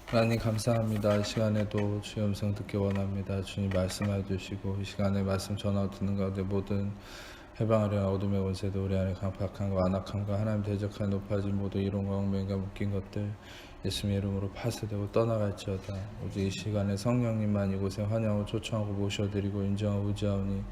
하나님 감사합니다. 이 시간에도 주의 음성 듣기 원합니다. 주님 말씀해 주시고 이 시간에 말씀 전하 듣는 가운데 모든 해방하려는 어둠의 원세도 우리 안에 강팍함과 완악함과 하나님 대적하여 높아진 모든 이론과 엉명과 묶인 것들 예수님의 이름으로 파쇄되고 떠나갈지어다. 오직 이 시간에 성령님만 이곳에 환영하고 초청하고 모셔드리고 인정하고 의지하오니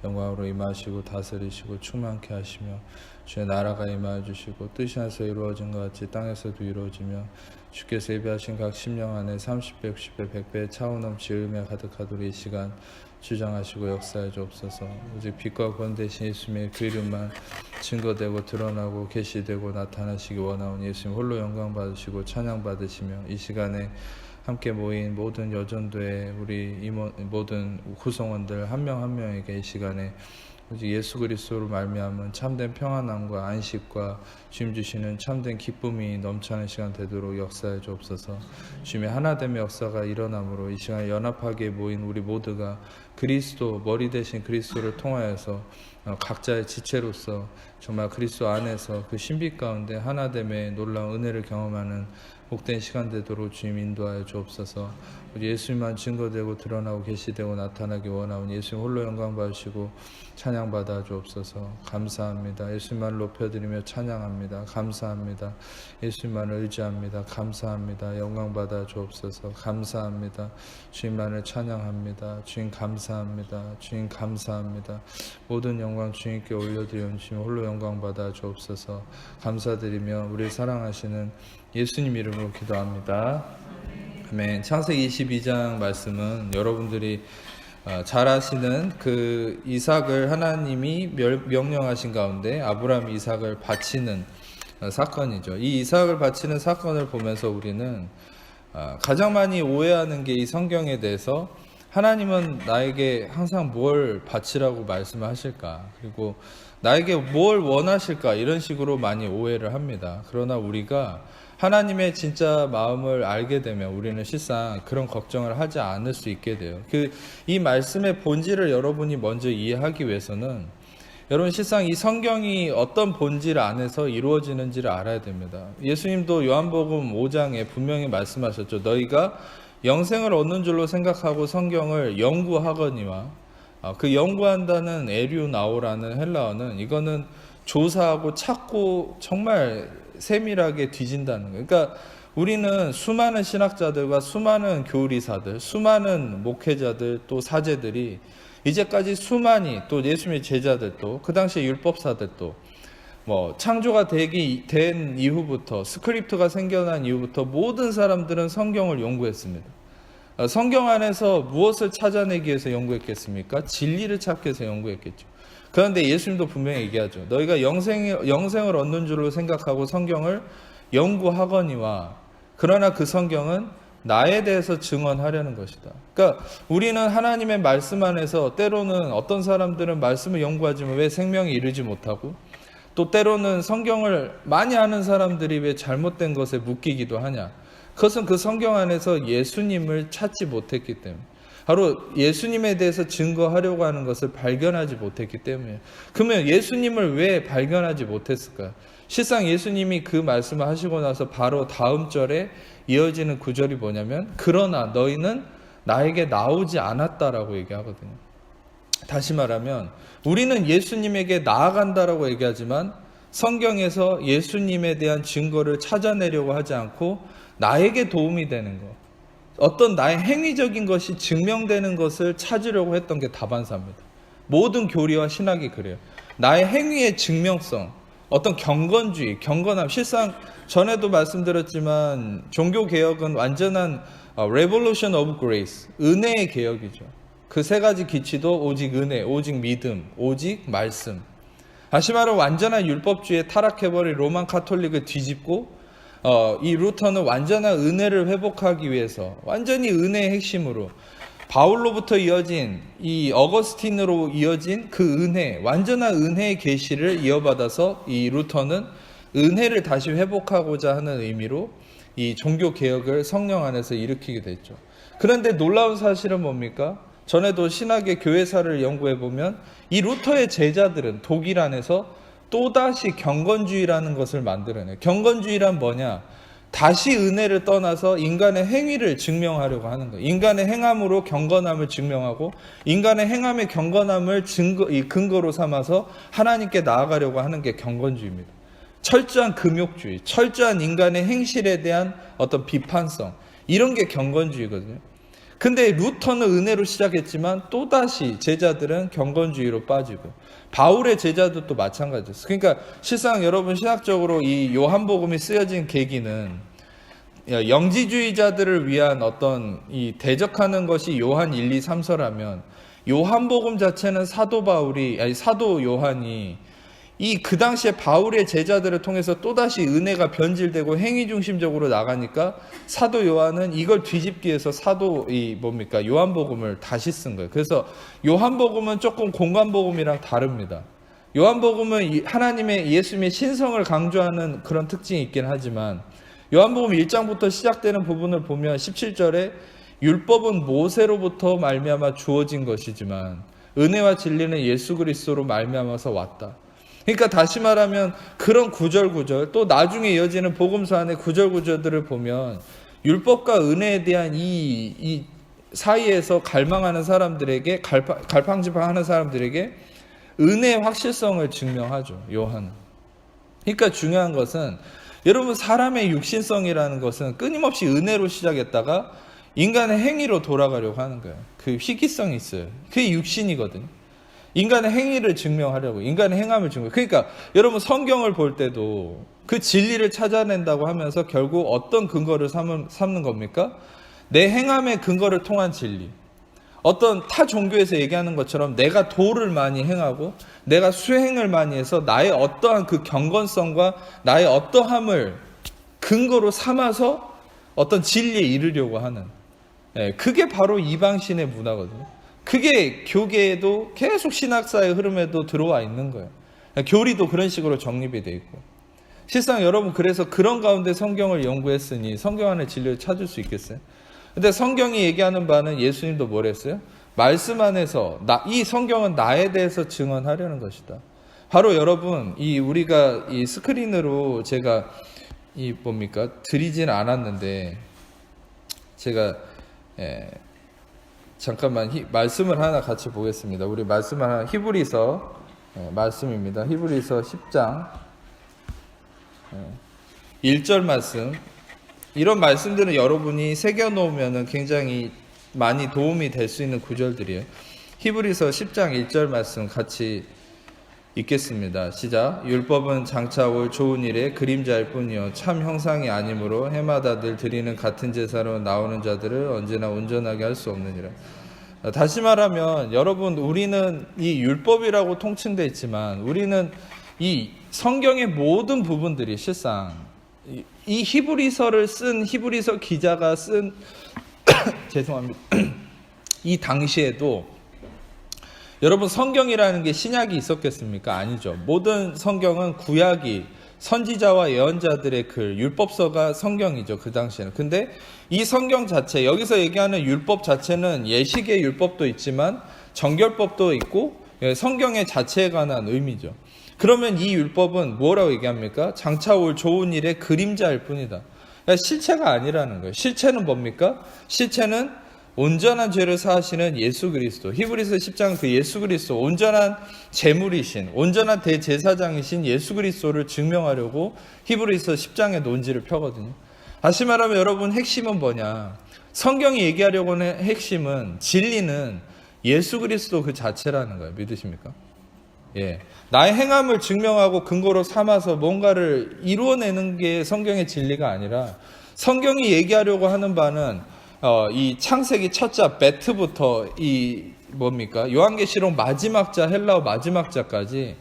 영광으로 임하시고 다스리시고 충만케 하시며 주의 나라가 임하여 주시고 뜻이 하늘에서 이루어진 것 같이 땅에서도 이루어지며 주께서 예비하신 각 심령 안에 30배, 60배, 100배의 차원 넘치 의미가 가득하도록 이 시간 주장하시고 역사해 주옵소서. 오직 빛과 권 대신 예수님의 그 이름만 증거되고 드러나고 계시되고 나타나시기 원하오니 예수님 홀로 영광 받으시고 찬양 받으시며 이 시간에 함께 모인 모든 여전도의 우리 임원, 모든 구성원들 한 명 한 명에게 이 시간에 오직 예수 그리스도로 말미암은 참된 평안함과 안식과 주님 주시는 참된 기쁨이 넘쳐나는 시간 되도록 역사해 주옵소서. 주님의 하나됨의 역사가 일어나므로 이 시간 연합하게 모인 우리 모두가 그리스도 머리 대신 그리스도를 통하여서 각자의 지체로서 정말 그리스도 안에서 그 신비 가운데 하나됨의 놀라운 은혜를 경험하는 복된 시간 되도록 주님 인도하여 주옵소서. 우리 예수님만 증거되고 드러나고 계시되고 나타나기 원하오니 예수님 홀로 영광 받으시고 찬양 받아 주옵소서. 감사합니다. 예수님만 높여드리며 찬양합니다. 감사합니다. 예수님만을 의지합니다. 감사합니다. 영광 받아 주옵소서. 감사합니다. 주님만을 찬양합니다. 주님 감사합니다. 주님 감사합니다. 모든 영광 주님께 올려드리온 주님 홀로 영광 받아 주옵소서. 감사드리며 우리 사랑하시는 예수님 이름으로 기도합니다. 아멘. 창세기 22장 말씀은 여러분들이 잘 아시는 그 이삭을 하나님이 명령하신 가운데 아브라함이 이삭을 바치는 사건이죠. 이 이삭을 바치는 사건을 보면서 우리는 가장 많이 오해하는 게 이 성경에 대해서 하나님은 나에게 항상 뭘 바치라고 말씀하실까, 그리고 나에게 뭘 원하실까, 이런 식으로 많이 오해를 합니다. 그러나 우리가 하나님의 진짜 마음을 알게 되면 우리는 실상 그런 걱정을 하지 않을 수 있게 돼요. 이 말씀의 본질을 여러분이 먼저 이해하기 위해서는 여러분 실상 이 성경이 어떤 본질 안에서 이루어지는지를 알아야 됩니다. 예수님도 요한복음 5장에 분명히 말씀하셨죠. 너희가 영생을 얻는 줄로 생각하고 성경을 연구하거니와, 그 연구한다는 에류나오라는 헬라어는 이거는 조사하고 찾고 정말 세밀하게 뒤진다는 거예요. 그러니까 우리는 수많은 신학자들과 수많은 교리사들, 수많은 목회자들, 또 사제들이 이제까지 수많이, 또 예수님의 제자들도, 그 당시에 율법사들도 창조가 된 이후부터, 스크립트가 생겨난 이후부터 모든 사람들은 성경을 연구했습니다. 성경 안에서 무엇을 찾아내기 위해서 연구했겠습니까? 진리를 찾기 위해서 연구했겠죠. 그런데 예수님도 분명히 얘기하죠. 너희가 영생을 얻는 줄로 생각하고 성경을 연구하거니와, 그러나 그 성경은 나에 대해서 증언하려는 것이다. 그러니까 우리는 하나님의 말씀 안에서 때로는 어떤 사람들은 말씀을 연구하지만 왜 생명에 이르지 못하고, 또 때로는 성경을 많이 아는 사람들이 왜 잘못된 것에 묶이기도 하냐. 그것은 그 성경 안에서 예수님을 찾지 못했기 때문에, 바로 예수님에 대해서 증거하려고 하는 것을 발견하지 못했기 때문에. 그러면 예수님을 왜 발견하지 못했을까요? 실상 예수님이 그 말씀을 하시고 나서 바로 다음 절에 이어지는 구절이 뭐냐면, 그러나 너희는 나에게 나오지 않았다라고 얘기하거든요. 다시 말하면 우리는 예수님에게 나아간다라고 얘기하지만 성경에서 예수님에 대한 증거를 찾아내려고 하지 않고 나에게 도움이 되는 것, 어떤 나의 행위적인 것이 증명되는 것을 찾으려고 했던 게 다반사입니다. 모든 교리와 신학이 그래요. 나의 행위의 증명성, 어떤 경건주의, 경건함. 실상 전에도 말씀드렸지만 종교개혁은 완전한 Revolution of Grace, 은혜의 개혁이죠. 그 세 가지 기치도 오직 은혜, 오직 믿음, 오직 말씀. 다시 말해 완전한 율법주의에 타락해버린 로만 카톨릭을 뒤집고 이 루터는 완전한 은혜를 회복하기 위해서 완전히 은혜의 핵심으로 바울로부터 이어진 이 어거스틴으로 이어진 그 은혜, 완전한 은혜의 계시를 이어받아서 이 루터는 은혜를 다시 회복하고자 하는 의미로 이 종교개혁을 성령 안에서 일으키게 됐죠. 그런데 놀라운 사실은 뭡니까? 전에도 신학의 교회사를 연구해보면 이 루터의 제자들은 독일 안에서 또다시 경건주의라는 것을 만들어내요. 경건주의란 뭐냐? 다시 은혜를 떠나서 인간의 행위를 증명하려고 하는 거예요. 인간의 행함으로 경건함을 증명하고 인간의 행함의 경건함을 근거로 삼아서 하나님께 나아가려고 하는 게 경건주의입니다. 철저한 금욕주의, 철저한 인간의 행실에 대한 어떤 비판성, 이런 게 경건주의거든요. 근데 루터는 은혜로 시작했지만 또다시 제자들은 경건주의로 빠지고, 바울의 제자들도 마찬가지였어요. 그러니까 실상 여러분 신학적으로 이 요한복음이 쓰여진 계기는 영지주의자들을 위한 어떤 이 대적하는 것이 요한 1, 2, 3서라면 요한복음 자체는 사도 요한이 그 당시에 바울의 제자들을 통해서 또다시 은혜가 변질되고 행위 중심적으로 나가니까 사도 요한은 이걸 뒤집기 위해서 요한복음을 다시 쓴 거예요. 그래서 요한복음은 조금 공관복음이랑 다릅니다. 요한복음은 하나님의 예수님의 신성을 강조하는 그런 특징이 있긴 하지만 요한복음 1장부터 시작되는 부분을 보면 17절에 율법은 모세로부터 말미암아 주어진 것이지만 은혜와 진리는 예수 그리스도로 말미암아서 왔다. 그러니까 다시 말하면 그런 구절 또 나중에 이어지는 복음서 안에 구절들을 보면 율법과 은혜에 대한 이 사이에서 갈망하는 사람들에게 갈팡질팡하는 사람들에게 은혜의 확실성을 증명하죠. 요한은. 그러니까 중요한 것은 여러분 사람의 육신성이라는 것은 끊임없이 은혜로 시작했다가 인간의 행위로 돌아가려고 하는 거예요. 그 희귀성이 있어요. 그게 육신이거든요. 인간의 행위를 증명하려고, 인간의 행함을 증명. 그러니까 여러분 성경을 볼 때도 그 진리를 찾아낸다고 하면서 결국 어떤 근거를 삼는 겁니까? 내 행함의 근거를 통한 진리. 어떤 타 종교에서 얘기하는 것처럼 내가 도를 많이 행하고 내가 수행을 많이 해서 나의 어떠한 그 경건성과 나의 어떠함을 근거로 삼아서 어떤 진리에 이르려고 하는, 그게 바로 이방신의 문화거든요. 그게 교계에도 계속 신학사의 흐름에도 들어와 있는 거예요. 교리도 그런 식으로 정립이 돼 있고. 실상 여러분 그래서 그런 가운데 성경을 연구했으니 성경 안에 진리를 찾을 수 있겠어요? 근데 성경이 얘기하는 바는 예수님도 뭐랬어요? 말씀 안에서 이 성경은 나에 대해서 증언하려는 것이다. 바로 여러분 우리가 이 스크린으로 제가 드리진 않았는데 제가 잠깐만 말씀을 하나 같이 보겠습니다. 우리 말씀을 하나 히브리서 말씀입니다. 히브리서 10장 1절 말씀. 이런 말씀들은 여러분이 새겨놓으면 굉장히 많이 도움이 될 수 있는 구절들이에요. 히브리서 10장 1절 말씀 같이 읽겠습니다. 시작. 율법은 장차 올 좋은 일의 그림자일 뿐이요 참 형상이 아니므로 해마다 늘 드리는 같은 제사로 나오는 자들을 언제나 온전하게 할 수 없느니라. 다시 말하면 여러분 우리는 이 율법이라고 통칭되어 있지만 우리는 이 성경의 모든 부분들이 실상 이 히브리서를 쓴 히브리서 기자가 쓴 죄송합니다. 이 당시에도 여러분 성경이라는 게 신약이 있었겠습니까? 아니죠. 모든 성경은 구약이 선지자와 예언자들의 글, 율법서가 성경이죠. 그 당시에는. 근데 이 성경 자체, 여기서 얘기하는 율법 자체는 예식의 율법도 있지만 정결법도 있고 성경의 자체에 관한 의미죠. 그러면 이 율법은 뭐라고 얘기합니까? 장차 올 좋은 일의 그림자일 뿐이다. 그러니까 실체가 아니라는 거예요. 실체는 뭡니까? 실체는 온전한 죄를 사하시는 예수 그리스도. 히브리서 10장 그 예수 그리스도, 온전한 제물이신, 온전한 대제사장이신 예수 그리스도를 증명하려고 히브리서 10장의 논지를 펴거든요. 다시 말하면 여러분 핵심은 뭐냐? 성경이 얘기하려고 하는 핵심은, 진리는 예수 그리스도 그 자체라는 거예요. 믿으십니까? 예. 나의 행함을 증명하고 근거로 삼아서 뭔가를 이루어내는 게 성경의 진리가 아니라, 성경이 얘기하려고 하는 바는 이 창세기 첫자 베트부터 요한계시록 마지막 자, 헬라어 마지막 자까지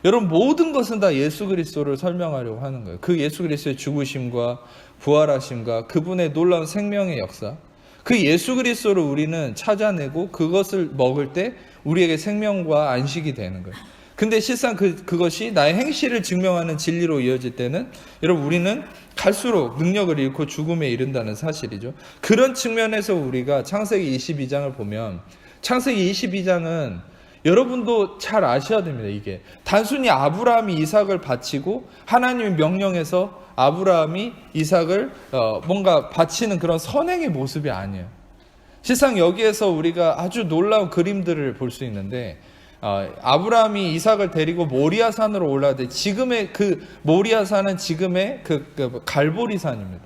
여러분 모든 것은 다 예수 그리스도를 설명하려고 하는 거예요. 그 예수 그리스도의 죽으심과 부활하심과 그분의 놀라운 생명의 역사, 그 예수 그리스도를 우리는 찾아내고 그것을 먹을 때 우리에게 생명과 안식이 되는 거예요. 근데 실상 그것이 나의 행실을 증명하는 진리로 이어질 때는 여러분 우리는 갈수록 능력을 잃고 죽음에 이른다는 사실이죠. 그런 측면에서 우리가 창세기 22장을 보면, 창세기 22장은 여러분도 잘 아셔야 됩니다. 이게 단순히 아브라함이 이삭을 바치고 하나님의 명령에서 아브라함이 이삭을 뭔가 바치는 그런 선행의 모습이 아니에요. 실상 여기에서 우리가 아주 놀라운 그림들을 볼 수 있는데, 아브라함이 이삭을 데리고 모리아산으로 올라갈 때, 지금의 그 모리아산은 지금의 그 갈보리산입니다.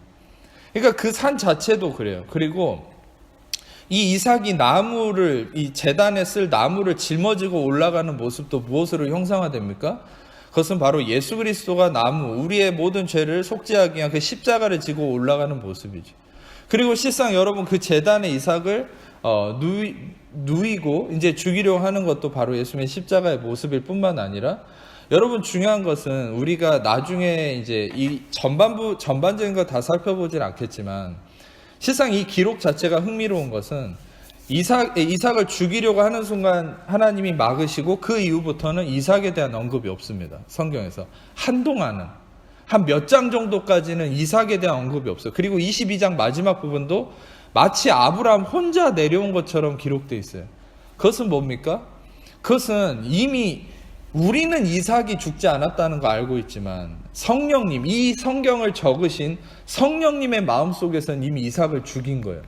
그러니까 그 산 자체도 그래요. 그리고 이 이삭이 나무를, 이 제단에 쓸 나무를 짊어지고 올라가는 모습도 무엇으로 형상화됩니까? 그것은 바로 예수 그리스도가 나무, 우리의 모든 죄를 속죄하기 위한 그 십자가를 지고 올라가는 모습이죠. 그리고 실상 여러분, 그 제단에 이삭을 누이고 이제 죽이려고 하는 것도 바로 예수님의 십자가의 모습일 뿐만 아니라, 여러분 중요한 것은 우리가 나중에 이제 이 전반적인 거 다 살펴보진 않겠지만, 실상 이 기록 자체가 흥미로운 것은 이삭을 죽이려고 하는 순간 하나님이 막으시고 그 이후부터는 이삭에 대한 언급이 없습니다. 성경에서 한동안은 한 몇 장 정도까지는 이삭에 대한 언급이 없어요. 그리고 22장 마지막 부분도 마치 아브라함 혼자 내려온 것처럼 기록되어 있어요. 그것은 뭡니까? 그것은 이미 우리는 이삭이 죽지 않았다는 거 알고 있지만 성령님, 이 성경을 적으신 성령님의 마음속에서는 이미 이삭을 죽인 거예요.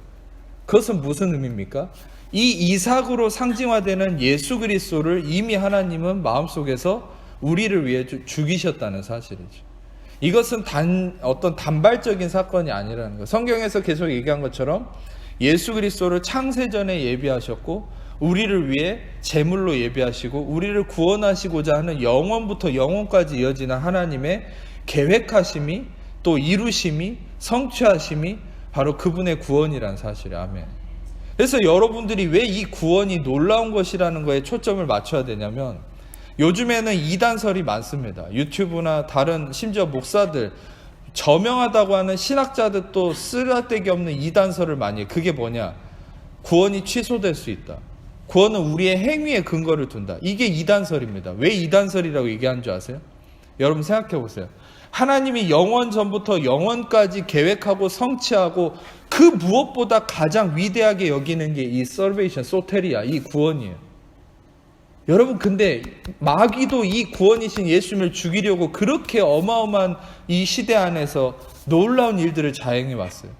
그것은 무슨 의미입니까? 이 이삭으로 상징화되는 예수 그리스도를 이미 하나님은 마음속에서 우리를 위해 죽이셨다는 사실이죠. 이것은 어떤 단발적인 사건이 아니라는 거예요. 성경에서 계속 얘기한 것처럼 예수 그리스도를 창세전에 예비하셨고, 우리를 위해 제물로 예비하시고, 우리를 구원하시고자 하는 영원부터 영원까지 이어지는 하나님의 계획하심이, 또 이루심이, 성취하심이 바로 그분의 구원이라는 사실이에요. 아멘. 그래서 여러분들이 왜 이 구원이 놀라운 것이라는 거에 초점을 맞춰야 되냐면, 요즘에는 이단설이 많습니다. 유튜브나 다른 심지어 목사들, 저명하다고 하는 신학자들도 쓰잘데기 없는 이단설을 많이 해요. 그게 뭐냐? 구원이 취소될 수 있다. 구원은 우리의 행위에 근거를 둔다. 이게 이단설입니다. 왜 이단설이라고 얘기하는 줄 아세요? 여러분 생각해 보세요. 하나님이 영원 전부터 영원까지 계획하고 성취하고 그 무엇보다 가장 위대하게 여기는 게 이 salvation, 소테리아, 이 구원이에요. 여러분, 근데 마귀도 이 구원이신 예수님을 죽이려고 그렇게 어마어마한 이 시대 안에서 놀라운 일들을 자행해 왔어요.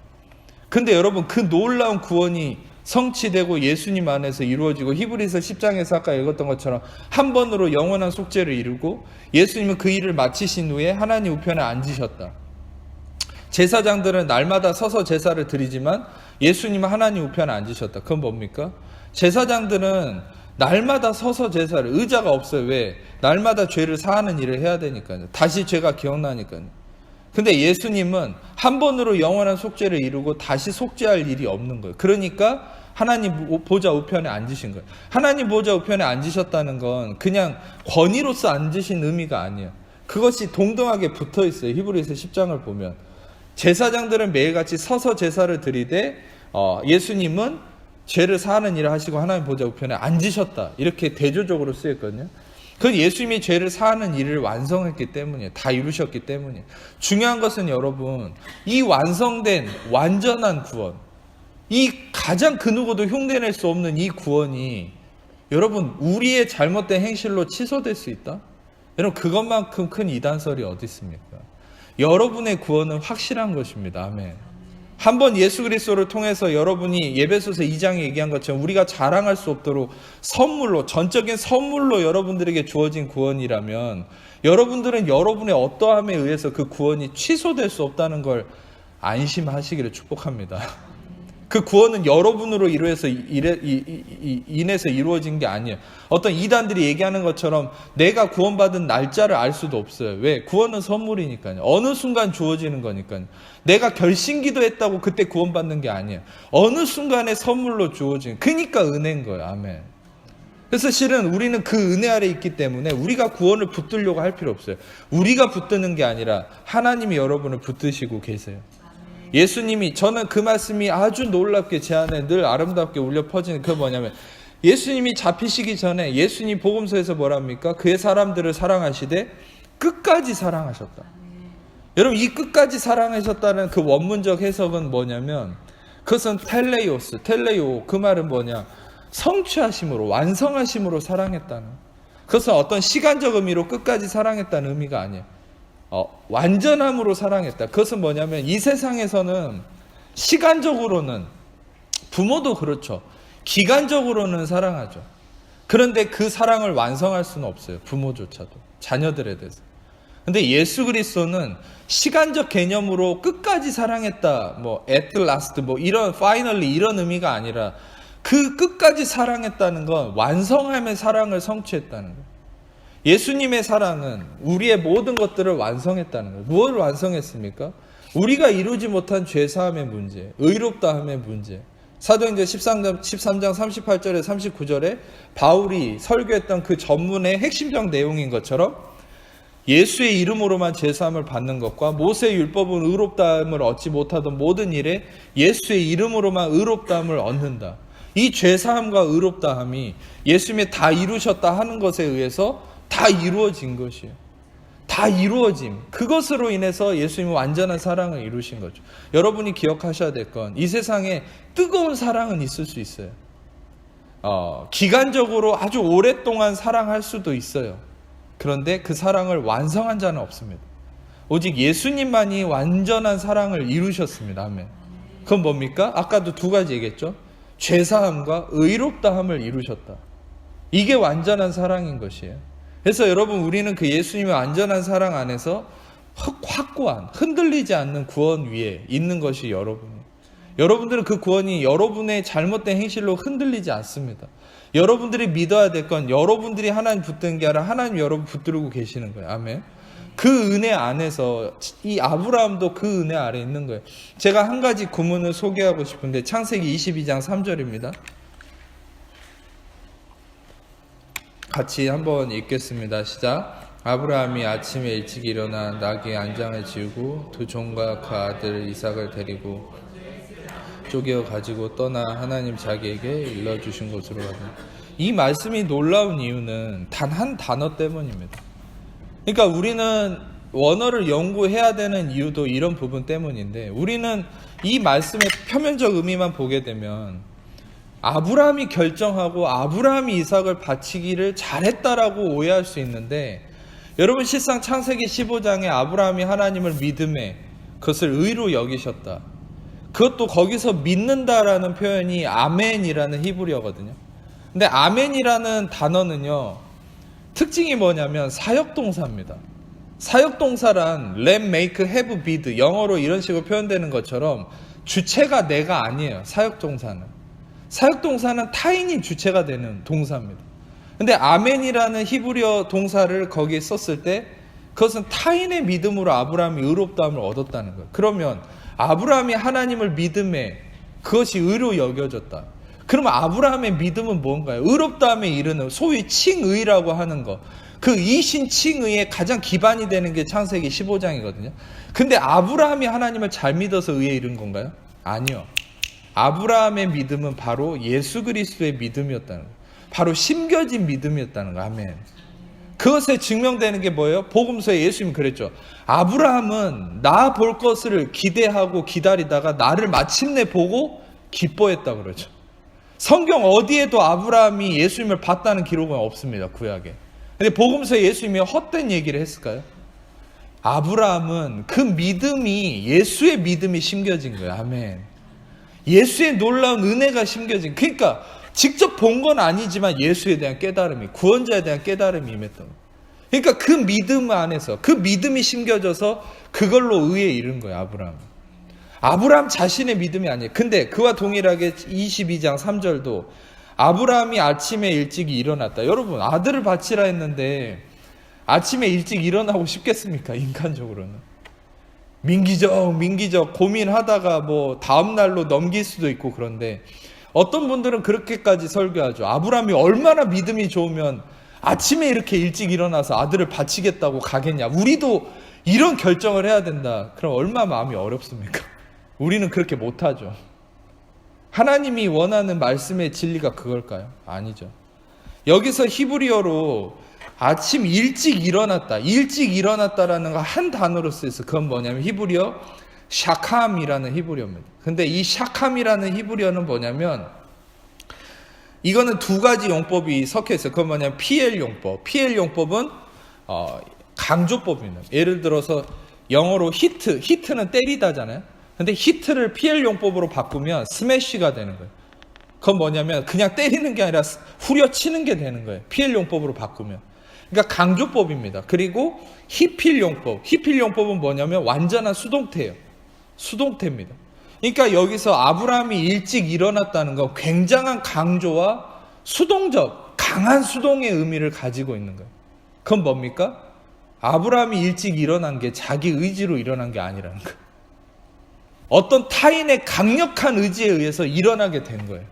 근데 여러분, 그 놀라운 구원이 성취되고 예수님 안에서 이루어지고, 히브리서 10장에서 아까 읽었던 것처럼 한 번으로 영원한 속죄를 이루고 예수님은 그 일을 마치신 후에 하나님 우편에 앉으셨다. 제사장들은 날마다 서서 제사를 드리지만 예수님은 하나님 우편에 앉으셨다. 그건 뭡니까? 제사장들은 날마다 서서 제사를, 의자가 없어요. 왜? 날마다 죄를 사하는 일을 해야 되니까요. 다시 죄가 기억나니까요. 근데 예수님은 한 번으로 영원한 속죄를 이루고 다시 속죄할 일이 없는 거예요. 그러니까 하나님 보좌 우편에 앉으신 거예요. 하나님 보좌 우편에 앉으셨다는 건 그냥 권위로서 앉으신 의미가 아니에요. 그것이 동등하게 붙어 있어요. 히브리서 10장을 보면 제사장들은 매일같이 서서 제사를 드리되 예수님은 죄를 사하는 일을 하시고 하나님 보좌 우편에 앉으셨다. 이렇게 대조적으로 쓰였거든요. 그건 예수님이 죄를 사하는 일을 완성했기 때문이에요. 다 이루셨기 때문이에요. 중요한 것은 여러분, 이 완성된 완전한 구원, 이 가장 그 누구도 흉내낼 수 없는 이 구원이 여러분 우리의 잘못된 행실로 취소될 수 있다? 여러분, 그것만큼 큰 이단설이 어디 있습니까? 여러분의 구원은 확실한 것입니다. 아멘. 한번 예수 그리스도를 통해서 여러분이 예배소서 2장에 얘기한 것처럼 우리가 자랑할 수 없도록 선물로, 전적인 선물로 여러분들에게 주어진 구원이라면 여러분들은 여러분의 어떠함에 의해서 그 구원이 취소될 수 없다는 걸 안심하시기를 축복합니다. 그 구원은 여러분으로 인해서 이루어진 게 아니에요. 어떤 이단들이 얘기하는 것처럼 내가 구원받은 날짜를 알 수도 없어요. 왜? 구원은 선물이니까요. 어느 순간 주어지는 거니까요. 내가 결심기도 했다고 그때 구원받는 게 아니에요. 어느 순간에 선물로 주어진, 그러니까 은혜인 거예요. 아멘. 그래서 실은 우리는 그 은혜 아래 있기 때문에 우리가 구원을 붙들려고 할 필요 없어요. 우리가 붙드는 게 아니라 하나님이 여러분을 붙드시고 계세요. 예수님이, 저는 그 말씀이 아주 놀랍게 제 안에 늘 아름답게 울려 퍼지는 그 뭐냐면, 예수님이 잡히시기 전에 예수님 복음서에서 뭐랍니까? 그의 사람들을 사랑하시되 끝까지 사랑하셨다. 여러분, 이 끝까지 사랑하셨다는 그 원문적 해석은 뭐냐면, 그것은 텔레오, 그 말은 뭐냐? 성취하심으로, 완성하심으로 사랑했다는, 그것은 어떤 시간적 의미로 끝까지 사랑했다는 의미가 아니에요. 완전함으로 사랑했다. 그것은 뭐냐면 이 세상에서는 시간적으로는, 부모도 그렇죠, 기간적으로는 사랑하죠. 그런데 그 사랑을 완성할 수는 없어요. 부모조차도 자녀들에 대해서. 근데 예수 그리스도는 시간적 개념으로 끝까지 사랑했다, 뭐 at last, 뭐 이런 finally 이런 의미가 아니라 그 끝까지 사랑했다는 건 완성함의 사랑을 성취했다는 거예요. 예수님의 사랑은 우리의 모든 것들을 완성했다는 거예요. 무엇을 완성했습니까? 우리가 이루지 못한 죄사함의 문제, 의롭다함의 문제. 사도행전 13장 38절에 39절에 바울이 설교했던 그 전문의 핵심적 내용인 것처럼 예수의 이름으로만 죄사함을 받는 것과 모세의 율법은 의롭다함을 얻지 못하던 모든 일에 예수의 이름으로만 의롭다함을 얻는다. 이 죄사함과 의롭다함이 예수님이 다 이루셨다 하는 것에 의해서 다 이루어진 것이에요. 다 이루어짐. 그것으로 인해서 예수님은 완전한 사랑을 이루신 거죠. 여러분이 기억하셔야 될 건 이 세상에 뜨거운 사랑은 있을 수 있어요. 기간적으로 아주 오랫동안 사랑할 수도 있어요. 그런데 그 사랑을 완성한 자는 없습니다. 오직 예수님만이 완전한 사랑을 이루셨습니다. 아멘. 그건 뭡니까? 아까도 두 가지 얘기했죠. 죄사함과 의롭다함을 이루셨다. 이게 완전한 사랑인 것이에요. 그래서 여러분, 우리는 그 예수님의 완전한 사랑 안에서 확고한, 흔들리지 않는 구원 위에 있는 것이 여러분이에요. 여러분들은 그 구원이 여러분의 잘못된 행실로 흔들리지 않습니다. 여러분들이 믿어야 될 건 여러분들이 하나님 붙드는 게 아니라 하나님 여러분 붙들고 계시는 거예요. 아멘. 그 은혜 안에서 이 아브라함도 그 은혜 아래 있는 거예요. 제가 한 가지 구문을 소개하고 싶은데 창세기 22장 3절입니다. 같이 한번 읽겠습니다. 시작. 아브라함이 아침에 일찍 일어나 나귀의 안장을 지우고 두 종과 그 아들 이삭을 데리고 쪼개어 가지고 떠나 하나님 자기에게 일러주신 곳으로 가다. 이 말씀이 놀라운 이유는 단 한 단어 때문입니다. 그러니까 우리는 원어를 연구해야 되는 이유도 이런 부분 때문인데, 우리는 이 말씀의 표면적 의미만 보게 되면 아브라함이 결정하고 아브라함이 이삭을 바치기를 잘했다라고 오해할 수 있는데, 여러분, 실상 창세기 15장에 아브라함이 하나님을 믿음에 그것을 의로 여기셨다. 그것도 거기서 믿는다라는 표현이 아멘이라는 히브리어거든요. 근데 아멘이라는 단어는요, 특징이 뭐냐면 사역동사입니다. 사역동사란 let, make, have, bid, 영어로 이런 식으로 표현되는 것처럼 주체가 내가 아니에요. 사역동사는 타인이 주체가 되는 동사입니다. 근데 아멘이라는 히브리어 동사를 거기에 썼을 때 그것은 타인의 믿음으로 아브라함이 의롭다함을 얻었다는 거예요. 그러면 아브라함이 하나님을 믿음에 그것이 의로 여겨졌다. 그러면 아브라함의 믿음은 뭔가요? 의롭다함에 이르는 소위 칭의라고 하는 것. 그 이신 칭의의 가장 기반이 되는 게 창세기 15장이거든요. 근데 아브라함이 하나님을 잘 믿어서 의에 이른 건가요? 아니요. 아브라함의 믿음은 바로 예수 그리스도의 믿음이었다는 거예요. 바로 심겨진 믿음이었다는 거예요. 아멘. 그것에 증명되는 게 뭐예요? 복음서에 예수님이 그랬죠. 아브라함은 나 볼 것을 기대하고 기다리다가 나를 마침내 보고 기뻐했다고 그러죠. 성경 어디에도 아브라함이 예수님을 봤다는 기록은 없습니다. 구약에. 근데 복음서에 예수님이 헛된 얘기를 했을까요? 아브라함은 그 믿음이 예수의 믿음이 심겨진 거예요. 아멘. 예수의 놀라운 은혜가 심겨진, 그러니까 직접 본 건 아니지만 예수에 대한 깨달음이, 구원자에 대한 깨달음이 임했던 거예요. 그러니까 그 믿음 안에서 그 믿음이 심겨져서 그걸로 의에 이른 거예요. 아브라함 자신의 믿음이 아니에요. 근데 그와 동일하게 22장 3절도 아브라함이 아침에 일찍 일어났다. 여러분, 아들을 바치라 했는데 아침에 일찍 일어나고 싶겠습니까? 인간적으로는. 민기적 고민하다가 뭐 다음 날로 넘길 수도 있고. 그런데 어떤 분들은 그렇게까지 설교하죠. 아브라함이 얼마나 믿음이 좋으면 아침에 이렇게 일찍 일어나서 아들을 바치겠다고 가겠냐. 우리도 이런 결정을 해야 된다. 그럼 얼마나 마음이 어렵습니까? 우리는 그렇게 못하죠. 하나님이 원하는 말씀의 진리가 그걸까요? 아니죠. 여기서 히브리어로 아침 일찍 일어났다라는 거 한 단어로 쓰여서 그건 뭐냐면 히브리어 샤캄이라는 히브리어입니다. 근데 이 샤캄이라는 히브리어는 뭐냐면 이거는 두 가지 용법이 섞여 있어요. 그건 뭐냐면 PL 용법. PL 용법은 강조법입니다. 예를 들어서 영어로 히트는 때리다잖아요. 근데 히트를 PL 용법으로 바꾸면 스매시가 되는 거예요. 그건 뭐냐면 그냥 때리는 게 아니라 후려치는 게 되는 거예요. PL 용법으로 바꾸면. 그러니까 강조법입니다. 그리고 히필 용법. 히필 용법은 뭐냐면 완전한 수동태예요. 수동태입니다. 그러니까 여기서 아브라함이 일찍 일어났다는 건 굉장한 강조와 수동적, 강한 수동의 의미를 가지고 있는 거예요. 그건 뭡니까? 아브라함이 일찍 일어난 게 자기 의지로 일어난 게 아니라는 거예요. 어떤 타인의 강력한 의지에 의해서 일어나게 된 거예요.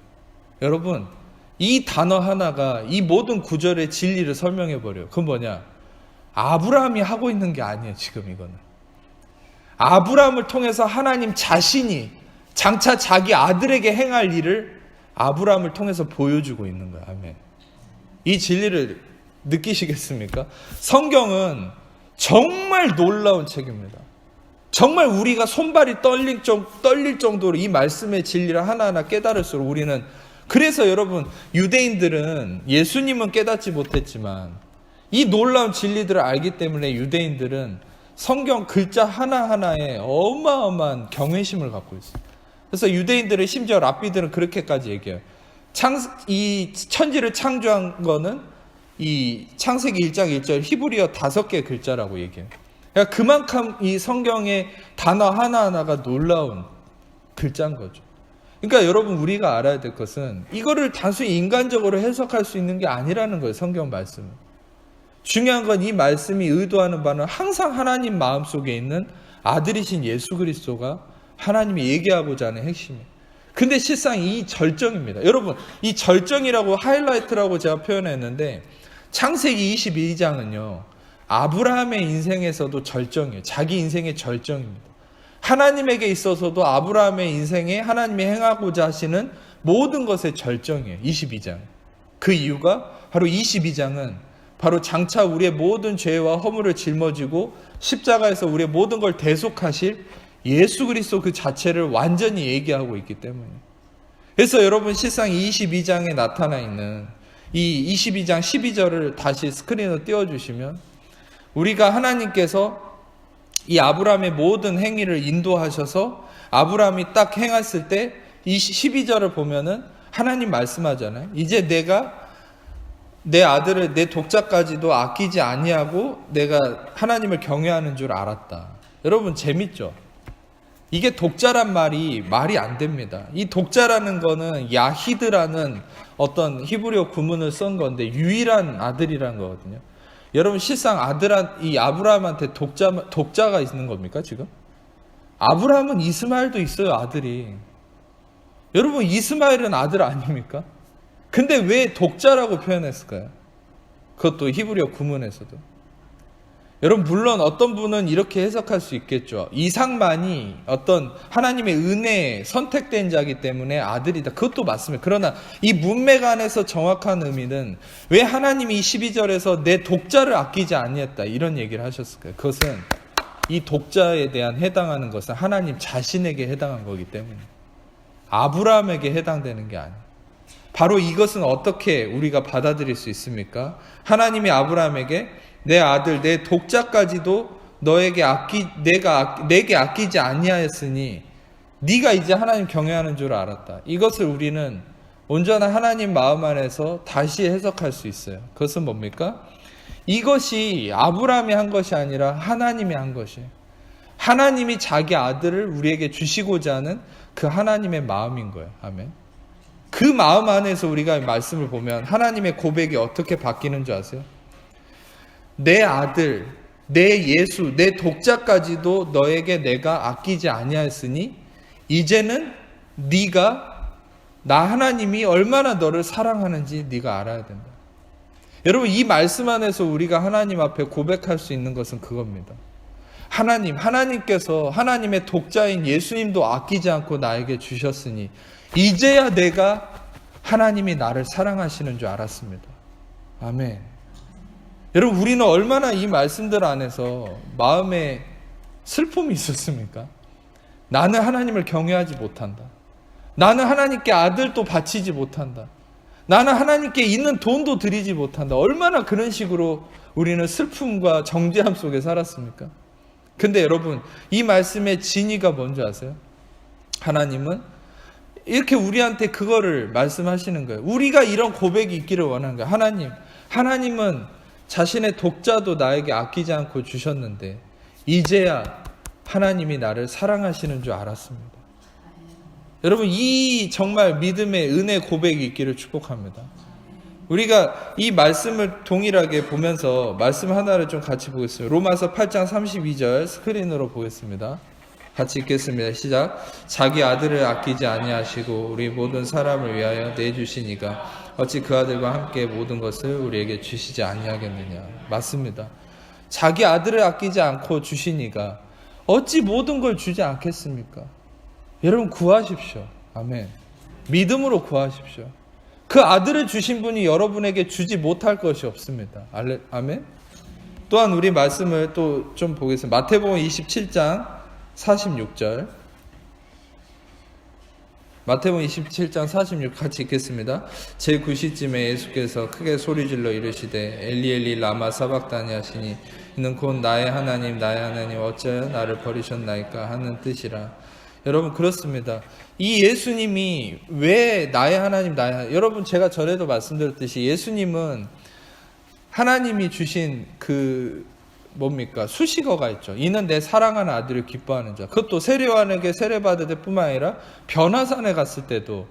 여러분, 이 단어 하나가 이 모든 구절의 진리를 설명해 버려요. 그건 뭐냐? 아브라함이 하고 있는 게 아니에요, 지금 이거는. 아브라함을 통해서 하나님 자신이 장차 자기 아들에게 행할 일을 아브라함을 통해서 보여주고 있는 거예요. 아멘. 이 진리를 느끼시겠습니까? 성경은 정말 놀라운 책입니다. 정말 우리가 손발이 떨릴 정도로 이 말씀의 진리를 하나하나 깨달을수록 우리는, 그래서 여러분, 유대인들은 예수님은 깨닫지 못했지만 이 놀라운 진리들을 알기 때문에 유대인들은 성경 글자 하나하나에 어마어마한 경외심을 갖고 있어요. 그래서 유대인들은, 심지어 랍비들은 그렇게까지 얘기해요. 이 천지를 창조한 거는 이 창세기 1장 1절 히브리어 5개 글자라고 얘기해요. 그러니까 그만큼 이 성경의 단어 하나하나가 놀라운 글자인 거죠. 그러니까 여러분, 우리가 알아야 될 것은 이거를 단순히 인간적으로 해석할 수 있는 게 아니라는 거예요. 성경 말씀은. 중요한 건 이 말씀이 의도하는 바는 항상 하나님 마음속에 있는 아들이신 예수 그리스도가 하나님이 얘기하고자 하는 핵심이에요. 근데 실상 이 절정입니다. 여러분, 이 절정이라고 하이라이트라고 제가 표현했는데 창세기 22장은요. 아브라함의 인생에서도 절정이에요. 자기 인생의 절정입니다. 하나님에게 있어서도 아브라함의 인생에 하나님이 행하고자 하시는 모든 것의 절정이에요. 22장. 그 이유가 바로 22장은 바로 장차 우리의 모든 죄와 허물을 짊어지고 십자가에서 우리의 모든 걸 대속하실 예수 그리스도 그 자체를 완전히 얘기하고 있기 때문이에요. 그래서 여러분, 실상 22장에 나타나 있는 이 22장 12절을 다시 스크린으로 띄워주시면, 우리가 하나님께서 이 아브라함의 모든 행위를 인도하셔서 아브라함이 딱 행했을 때 이 12절을 보면은 하나님 말씀하잖아요. 이제 내가 내 아들을 내 독자까지도 아끼지 아니하고 내가 하나님을 경외하는 줄 알았다. 여러분, 재밌죠? 이게 독자란 말이 안 됩니다. 이 독자라는 거는 야히드라는 어떤 히브리어 구문을 쓴 건데 유일한 아들이라는 거거든요. 여러분, 실상 이 아브라함한테 독자가 있는 겁니까, 지금? 아브라함은 이스마엘도 있어요, 아들이. 여러분, 이스마엘은 아들 아닙니까? 근데 왜 독자라고 표현했을까요? 그것도 히브리어 구문에서도. 여러분, 물론 어떤 분은 이렇게 해석할 수 있겠죠. 이삭만이 어떤 하나님의 은혜에 선택된 자이기 때문에 아들이다. 그것도 맞습니다. 그러나 이 문맥 안에서 정확한 의미는 왜 하나님이 12절에서 내 독자를 아끼지 아니했다 이런 얘기를 하셨을까요? 그것은 이 독자에 대한 해당하는 것은 하나님 자신에게 해당한 거기 때문에 아브라함에게 해당되는 게 아니에요. 바로 이것은 어떻게 우리가 받아들일 수 있습니까? 하나님이 아브라함에게 내 아들, 내 독자까지도 내게 아끼지 아니하였으니 네가 이제 하나님 경외하는 줄 알았다. 이것을 우리는 온전한 하나님 마음 안에서 다시 해석할 수 있어요. 그것은 뭡니까? 이것이 아브라함이 한 것이 아니라 하나님이 한 것이에요. 하나님이 자기 아들을 우리에게 주시고자 하는 그 하나님의 마음인 거예요. 아멘. 그 마음 안에서 우리가 말씀을 보면 하나님의 고백이 어떻게 바뀌는 줄 아세요? 내 아들, 내 예수, 내 독자까지도 너에게 내가 아끼지 아니하였으니 이제는 네가 나 하나님이 얼마나 너를 사랑하는지 네가 알아야 된다. 여러분, 이 말씀 안에서 우리가 하나님 앞에 고백할 수 있는 것은 그겁니다. 하나님께서 하나님의 독자인 예수님도 아끼지 않고 나에게 주셨으니 이제야 내가 하나님이 나를 사랑하시는 줄 알았습니다. 아멘. 여러분, 우리는 얼마나 이 말씀들 안에서 마음에 슬픔이 있었습니까? 나는 하나님을 경외하지 못한다. 나는 하나님께 아들도 바치지 못한다. 나는 하나님께 있는 돈도 드리지 못한다. 얼마나 그런 식으로 우리는 슬픔과 정죄함 속에 살았습니까? 근데 여러분, 이 말씀의 진의가 뭔지 아세요? 하나님은 이렇게 우리한테 그거를 말씀하시는 거예요. 우리가 이런 고백이 있기를 원하는 거예요. 하나님은 자신의 독자도 나에게 아끼지 않고 주셨는데 이제야 하나님이 나를 사랑하시는 줄 알았습니다. 여러분, 이 정말 믿음의 은혜 고백이 있기를 축복합니다. 우리가 이 말씀을 동일하게 보면서 말씀 하나를 좀 같이 보겠습니다. 로마서 8장 32절 스크린으로 보겠습니다. 같이 읽겠습니다. 시작. 자기 아들을 아끼지 아니하시고 우리 모든 사람을 위하여 내주시니가 어찌 그 아들과 함께 모든 것을 우리에게 주시지 아니하겠느냐. 맞습니다. 자기 아들을 아끼지 않고 주시니가 어찌 모든 걸 주지 않겠습니까? 여러분, 구하십시오. 아멘. 믿음으로 구하십시오. 그 아들을 주신 분이 여러분에게 주지 못할 것이 없습니다. 아멘. 또한 우리 말씀을 또 좀 보겠습니다. 마태복음 27장 46절. 마태복음 27장 46 같이 읽겠습니다. 제9시쯤에 예수께서 크게 소리질러 이르시되 엘리 엘리 라마 사박다니 하시니 이는 곧 나의 하나님 어찌하여 나를 버리셨나이까 하는 뜻이라. 여러분, 그렇습니다. 이 예수님이 왜 나의 하나님 여러분, 제가 전에도 말씀드렸듯이 예수님은 하나님이 주신 수식어가 있죠. 이는 내 사랑하는 아들을 기뻐하는 자. 그것도 세례요한에게 세례받을 때뿐만 아니라 변화산에 갔을 때도,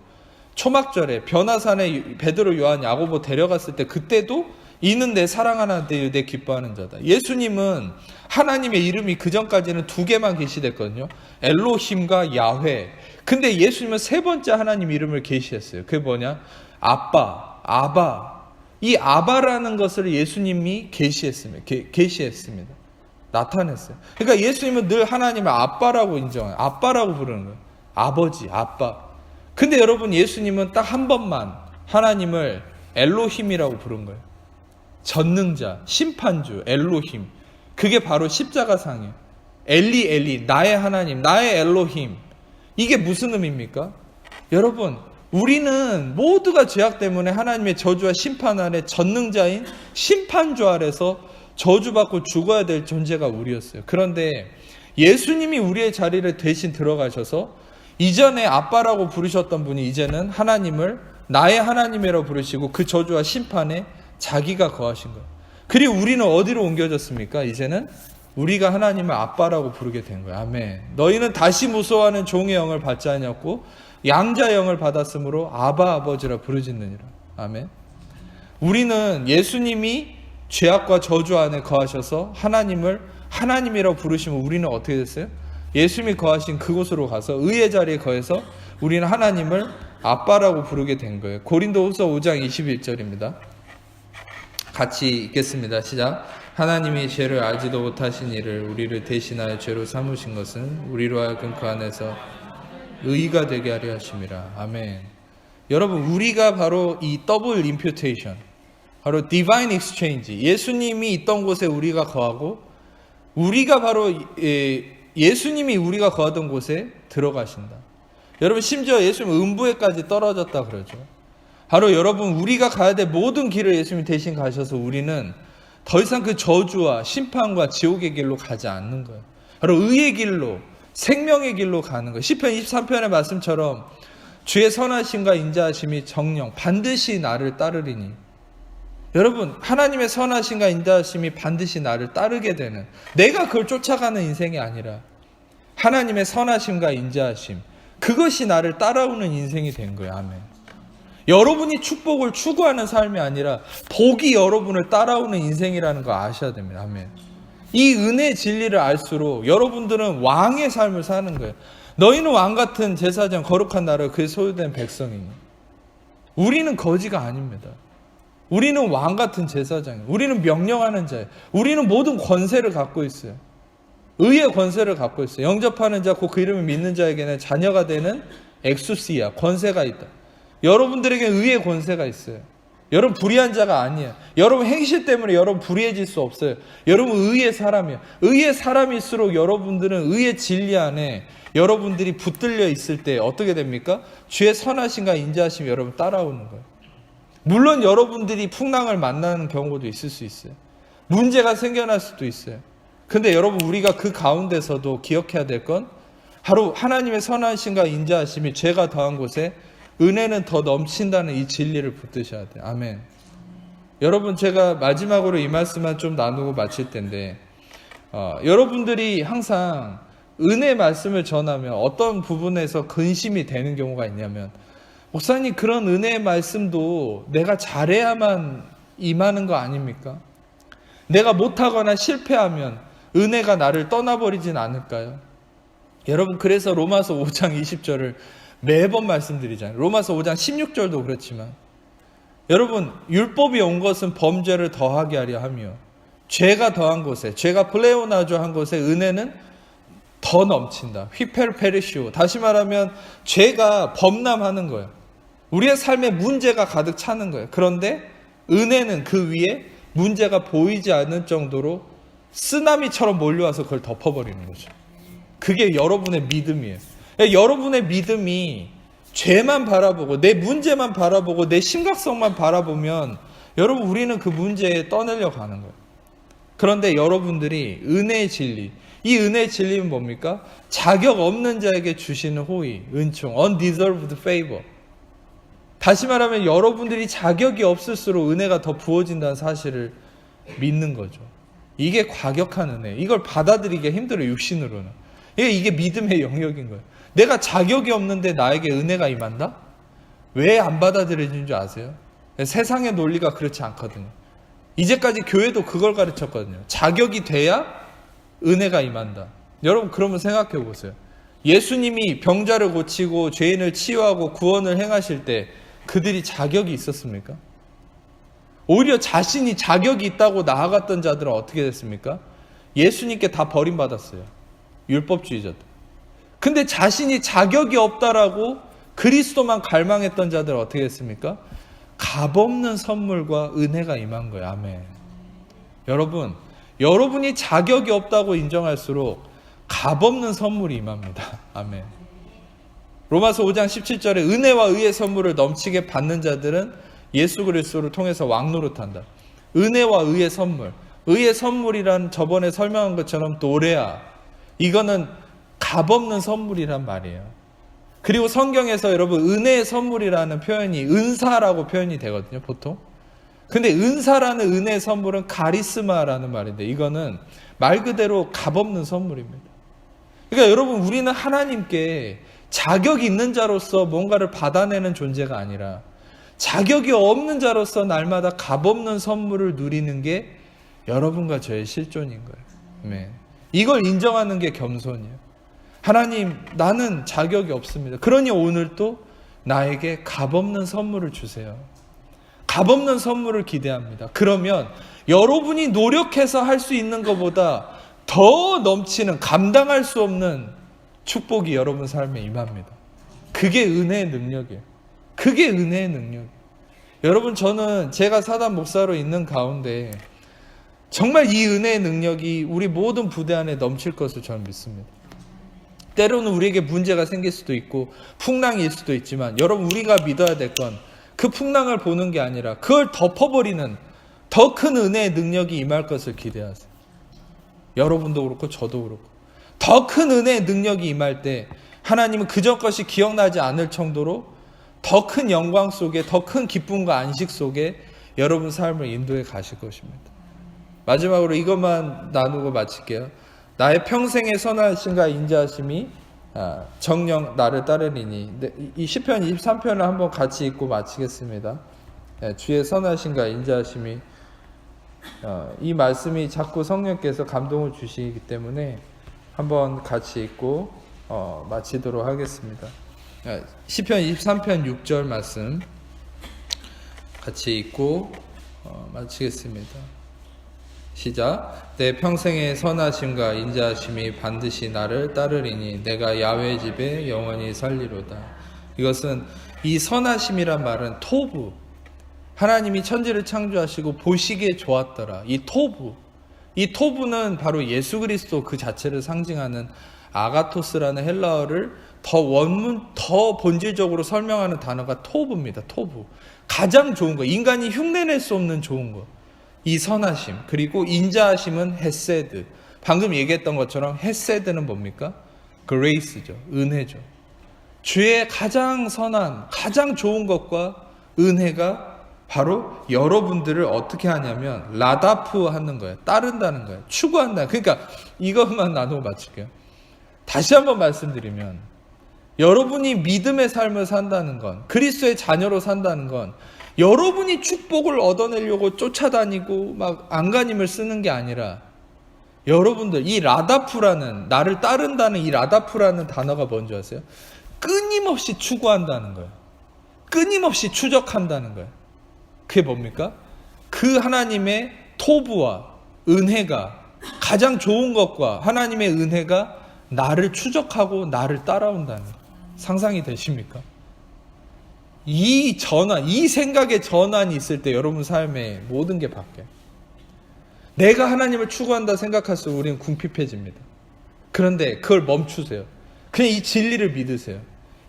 초막절에 변화산에 베드로, 요한, 야고보 데려갔을 때 그때도 이는 내 사랑하는 아들을 내 기뻐하는 자다. 예수님은 하나님의 이름이 그전까지는 2개만 계시됐거든요. 엘로힘과 야훼. 근데 예수님은 3번째 하나님 이름을 계시했어요. 그게 뭐냐? 아바. 이 아바라는 것을 예수님이 계시했습니다. 나타냈어요. 그러니까 예수님은 늘 하나님을 아빠라고 인정해요. 아빠라고 부르는 거예요. 아버지, 아빠. 근데 여러분, 예수님은 딱 한 번만 하나님을 엘로힘이라고 부른 거예요. 전능자, 심판주, 엘로힘. 그게 바로 십자가상이에요. 엘리, 나의 하나님, 나의 엘로힘. 이게 무슨 의미입니까? 여러분, 우리는 모두가 죄악 때문에 하나님의 저주와 심판 아래 전능자인 심판주 아래서 저주받고 죽어야 될 존재가 우리였어요. 그런데 예수님이 우리의 자리를 대신 들어가셔서 이전에 아빠라고 부르셨던 분이 이제는 하나님을 나의 하나님이라고 부르시고 그 저주와 심판에 자기가 거하신 거예요. 그리고 우리는 어디로 옮겨졌습니까? 이제는 우리가 하나님을 아빠라고 부르게 된 거예요. 아멘. 너희는 다시 무서워하는 종의 영을 받지 아니었고 양자의 영을 받았으므로 아바 아버지라 부르짖느니라. 아멘. 우리는 예수님이 죄악과 저주 안에 거하셔서 하나님을 하나님이라고 부르시면 우리는 어떻게 됐어요? 예수님이 거하신 그곳으로 가서 의의 자리에 거해서 우리는 하나님을 아빠라고 부르게 된 거예요. 고린도후서 5장 21절입니다. 같이 읽겠습니다. 시작. 하나님이 죄를 알지도 못하신 이를 우리를 대신하여 죄로 삼으신 것은 우리로 하여금 그 안에서 의가 되게 하려 하심이라. 아멘. 여러분, 우리가 바로 이 더블 임퓨테이션, 바로 디바인 익스체인지, 예수님이 있던 곳에 우리가 거하고 우리가 바로 예수님이 우리가 거하던 곳에 들어가신다. 여러분, 심지어 예수님 음부에까지 떨어졌다 그러죠. 바로 여러분, 우리가 가야 될 모든 길을 예수님이 대신 가셔서 우리는 더 이상 그 저주와 심판과 지옥의 길로 가지 않는 거예요. 바로 의의 길로, 생명의 길로 가는 거예요. 시편 23편의 말씀처럼 주의 선하심과 인자하심이 정령 반드시 나를 따르리니. 여러분, 하나님의 선하심과 인자하심이 반드시 나를 따르게 되는, 내가 그걸 쫓아가는 인생이 아니라 하나님의 선하심과 인자하심, 그것이 나를 따라오는 인생이 된 거예요. 아멘. 여러분이 축복을 추구하는 삶이 아니라 복이 여러분을 따라오는 인생이라는 거 아셔야 됩니다. 아멘. 이 은혜의 진리를 알수록 여러분들은 왕의 삶을 사는 거예요. 너희는 왕같은 제사장 거룩한 나라 그의 소유된 백성이니. 우리는 거지가 아닙니다. 우리는 왕같은 제사장이에요. 우리는 명령하는 자예요. 우리는 모든 권세를 갖고 있어요. 의의 권세를 갖고 있어요. 영접하는 자, 곧 그 이름을 믿는 자에게는 자녀가 되는 엑수시아, 권세가 있다. 여러분들에게 의의 권세가 있어요. 여러분 불의한 자가 아니에요. 여러분 행실 때문에 여러분 불의해질 수 없어요. 여러분 의의 사람이에요. 의의 사람일수록 여러분들은 의의 진리 안에 여러분들이 붙들려 있을 때 어떻게 됩니까? 주의 선하심과 인자하심이 여러분 따라오는 거예요. 물론 여러분들이 풍랑을 만나는 경우도 있을 수 있어요. 문제가 생겨날 수도 있어요. 근데 여러분, 우리가 그 가운데서도 기억해야 될 건 바로 하나님의 선하심과 인자하심이 죄가 더한 곳에 은혜는 더 넘친다는 이 진리를 붙드셔야 돼요. 아멘. 여러분, 제가 마지막으로 이 말씀만 좀 나누고 마칠 텐데, 여러분들이 항상 은혜 말씀을 전하면 어떤 부분에서 근심이 되는 경우가 있냐면, 목사님, 그런 은혜의 말씀도 내가 잘해야만 임하는 거 아닙니까? 내가 못하거나 실패하면 은혜가 나를 떠나버리진 않을까요? 여러분, 그래서 로마서 5장 20절을 매번 말씀드리잖아요. 로마서 5장 16절도 그렇지만, 여러분, 율법이 온 것은 범죄를 더하게 하려 하며, 죄가 더한 곳에, 죄가 플레오나조 한 곳에 은혜는 더 넘친다. 휘페르페르시오. 다시 말하면 죄가 범람하는 거예요. 우리의 삶에 문제가 가득 차는 거예요. 그런데 은혜는 그 위에 문제가 보이지 않을 정도로 쓰나미처럼 몰려와서 그걸 덮어버리는 거죠. 그게 여러분의 믿음이에요. 여러분의 믿음이 죄만 바라보고 내 문제만 바라보고 내 심각성만 바라보면 여러분, 우리는 그 문제에 떠내려 가는 거예요. 그런데 여러분들이 은혜의 진리, 이 은혜의 진리는 뭡니까? 자격 없는 자에게 주시는 호의, 은총, undeserved favor. 다시 말하면 여러분들이 자격이 없을수록 은혜가 더 부어진다는 사실을 믿는 거죠. 이게 과격한 은혜. 이걸 받아들이기가 힘들어요, 육신으로는. 이게 믿음의 영역인 거예요. 내가 자격이 없는데 나에게 은혜가 임한다? 왜 안 받아들여지는 줄 아세요? 세상의 논리가 그렇지 않거든요. 이제까지 교회도 그걸 가르쳤거든요. 자격이 돼야 은혜가 임한다. 여러분, 그러면 생각해 보세요. 예수님이 병자를 고치고 죄인을 치유하고 구원을 행하실 때 그들이 자격이 있었습니까? 오히려 자신이 자격이 있다고 나아갔던 자들은 어떻게 됐습니까? 예수님께 다 버림받았어요. 율법주의자들. 근데 자신이 자격이 없다라고 그리스도만 갈망했던 자들은 어떻게 됐습니까? 값없는 선물과 은혜가 임한 거예요. 아멘. 여러분, 여러분이 자격이 없다고 인정할수록 값없는 선물이 임합니다. 아멘. 로마서 5장 17절에 은혜와 의의 선물을 넘치게 받는 자들은 예수 그리스도를 통해서 왕노릇한다. 은혜와 의의 선물. 의의 선물이란 저번에 설명한 것처럼 도레아. 이거는 값없는 선물이란 말이에요. 그리고 성경에서 여러분, 은혜의 선물이라는 표현이 은사라고 표현이 되거든요, 보통. 근데 은사라는 은혜의 선물은 카리스마라는 말인데, 이거는 말 그대로 값없는 선물입니다. 그러니까 여러분, 우리는 하나님께 자격이 있는 자로서 뭔가를 받아내는 존재가 아니라 자격이 없는 자로서 날마다 값없는 선물을 누리는 게 여러분과 저의 실존인 거예요. 네. 이걸 인정하는 게 겸손이에요. 하나님, 나는 자격이 없습니다. 그러니 오늘 또 나에게 값없는 선물을 주세요. 값없는 선물을 기대합니다. 그러면 여러분이 노력해서 할 수 있는 것보다 더 넘치는, 감당할 수 없는 축복이 여러분 삶에 임합니다. 그게 은혜의 능력이에요. 그게 은혜의 능력이에요. 여러분, 저는 제가 사단 목사로 있는 가운데 정말 이 은혜의 능력이 우리 모든 부대 안에 넘칠 것을 저는 믿습니다. 때로는 우리에게 문제가 생길 수도 있고 풍랑일 수도 있지만, 여러분, 우리가 믿어야 될 건 그 풍랑을 보는 게 아니라 그걸 덮어버리는 더 큰 은혜의 능력이 임할 것을 기대하세요. 여러분도 그렇고 저도 그렇고. 더 큰 은혜의 능력이 임할 때 하나님은 그전 것이 기억나지 않을 정도로 더 큰 영광 속에, 더 큰 기쁨과 안식 속에 여러분 삶을 인도해 가실 것입니다. 마지막으로 이것만 나누고 마칠게요. 나의 평생의 선하심과 인자하심이 정녕 나를 따르리니. 이 시편 23편을 한번 같이 읽고 마치겠습니다. 주의 선하심과 인자하심이, 이 말씀이 자꾸 성령께서 감동을 주시기 때문에 한번 같이 읽고 마치도록 하겠습니다. 시편 23편 6절 말씀 같이 읽고 마치겠습니다. 시작. 내 평생의 선하심과 인자하심이 반드시 나를 따르리니 내가 야훼 집에 영원히 살리로다. 이것은, 이 선하심이란 말은 토부, 하나님이 천지를 창조하시고 보시기에 좋았더라. 이 토부, 이 토부는 바로 예수 그리스도 그 자체를 상징하는 아가토스라는 헬라어를 더 본질적으로 설명하는 단어가 토부입니다. 토부. 가장 좋은 거, 인간이 흉내낼 수 없는 좋은 거. 이 선하심, 그리고 인자하심은 헤세드. 방금 얘기했던 것처럼 헤세드는 뭡니까? 그레이스죠. 은혜죠. 주의 가장 선한, 가장 좋은 것과 은혜가 바로 여러분들을 어떻게 하냐면 라다프 하는 거예요. 따른다는 거예요. 추구한다. 그러니까 이것만 나누고 마칠게요. 다시 한번 말씀드리면 여러분이 믿음의 삶을 산다는 건, 그리스도의 자녀로 산다는 건 여러분이 축복을 얻어내려고 쫓아다니고 막 안간힘을 쓰는 게 아니라 여러분들, 이 라다프라는, 나를 따른다는 이 라다프라는 단어가 뭔지 아세요? 끊임없이 추구한다는 거예요. 끊임없이 추적한다는 거예요. 그게 뭡니까? 그 하나님의 토부와 은혜가, 가장 좋은 것과 하나님의 은혜가 나를 추적하고 나를 따라온다는 거예요. 상상이 되십니까? 이 전환, 이 생각의 전환이 있을 때 여러분 삶에 모든 게 바뀌어요. 내가 하나님을 추구한다 생각할수록 우리는 궁핍해집니다. 그런데 그걸 멈추세요. 그냥 이 진리를 믿으세요.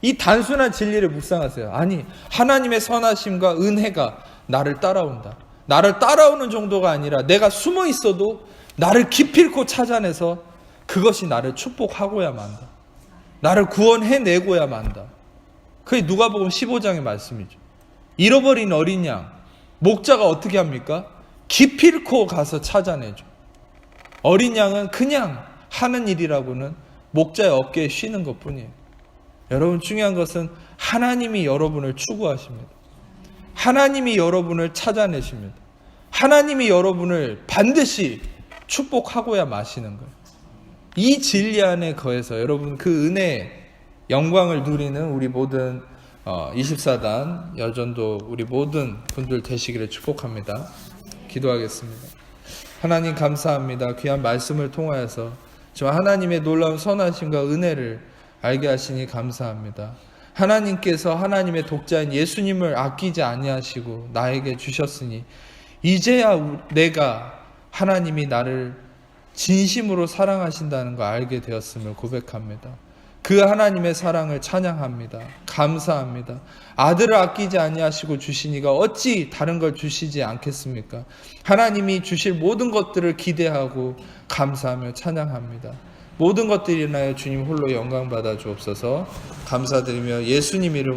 이 단순한 진리를 묵상하세요. 아니, 하나님의 선하심과 은혜가 나를 따라온다. 나를 따라오는 정도가 아니라 내가 숨어 있어도 나를 기필코 찾아내서 그것이 나를 축복하고야 만다. 나를 구원해내고야 만다. 그게 누가복음 15장의 말씀이죠. 잃어버린 어린 양, 목자가 어떻게 합니까? 기필코 가서 찾아내죠. 어린 양은 그냥 하는 일이라고는 목자의 어깨에 쉬는 것뿐이에요. 여러분, 중요한 것은 하나님이 여러분을 추구하십니다. 하나님이 여러분을 찾아내십니다. 하나님이 여러분을 반드시 축복하고야 마시는 거예요. 이 진리 안에 거해서 여러분 그 은혜의 영광을 누리는 우리 모든 24단 여전도 우리 모든 분들 되시기를 축복합니다. 기도하겠습니다. 하나님 감사합니다. 귀한 말씀을 통하여서 저 하나님의 놀라운 선하심과 은혜를 알게 하시니 감사합니다. 하나님께서 하나님의 독자인 예수님을 아끼지 아니하시고 나에게 주셨으니 이제야 내가 하나님이 나를 진심으로 사랑하신다는 걸 알게 되었음을 고백합니다. 그 하나님의 사랑을 찬양합니다. 감사합니다. 아들을 아끼지 아니하시고 주시니가 어찌 다른 걸 주시지 않겠습니까? 하나님이 주실 모든 것들을 기대하고 감사하며 찬양합니다. 모든 것들이 인하여 주님 홀로 영광 받아 주옵소서. 감사드리며 예수님 이름